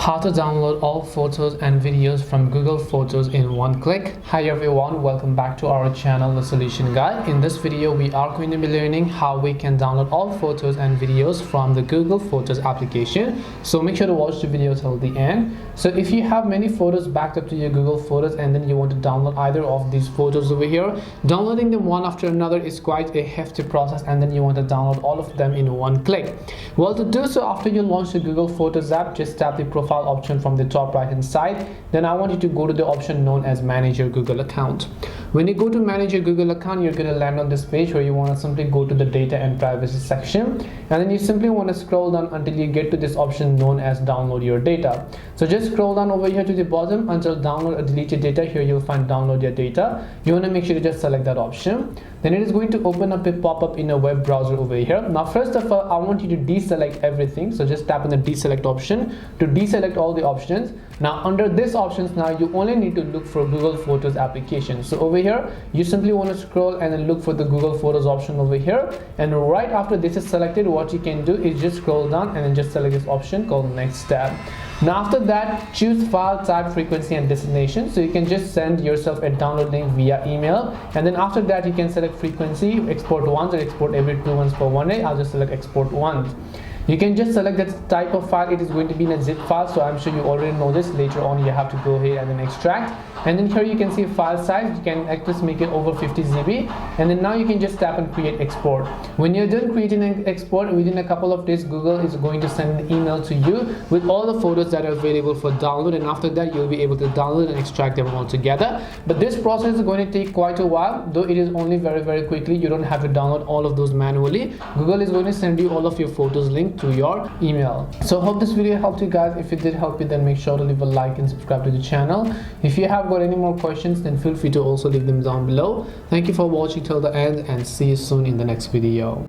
How to download all photos and videos from Google Photos in one click. Hi everyone, welcome back to our channel The Solution Guy. In this video we are going to be learning how we can download all photos and videos from the Google Photos application. So make sure to watch the video till the end. So if you have many photos backed up to your Google Photos and then you want to download either of these photos over here, downloading them one after another is quite a hefty process, and then you want to download all of them in one click. Well, to do so, after you launch the Google Photos app, just tap the profile option from the top right hand side. Then I want you to go to the option known as manage your Google account. When you go to manage your Google account, you're going to land on this page where you want to simply go to the data and privacy section, and then you simply want to scroll down until you get to this option known as download your data. So just scroll down over here to the bottom until download or delete your data. Here you'll find download your data. You want to make sure to just select that option. Then it is going to open up a pop-up in a web browser over here. Now first of all, I want you to deselect everything, so just tap on the deselect option to deselect all the options. Now under this options, now you only need to look for Google Photos application. So over here you simply want to scroll and then look for the Google Photos option over here, and right after this is selected, what you can do is just scroll down and then just select this option called next tab. Now after that, choose file type, frequency and destination. So you can just send yourself a download link via email, and then after that you can select frequency, export once or export every 2 months per 1 day. I'll just select export once. You can just select that type of file. It is going to be in a zip file, so I'm sure you already know this. Later on you have to go ahead and then extract, and then here you can see file size. You can just make it over 50 GB, and then now you can just tap and create export. When you're done creating an export, within a couple of days Google is going to send an email to you with all the photos that are available for download, and after that you'll be able to download and extract them all together. But this process is going to take quite a while, though it is only very quickly. You don't have to download all of those manually. Google is going to send you all of your photos linked to your email. So hope this video helped you guys. If it did help you, then make sure to leave a like and subscribe to the channel. If you have got any more questions, then feel free to also leave them down below. Thank you for watching till the end, and see you soon in the next video.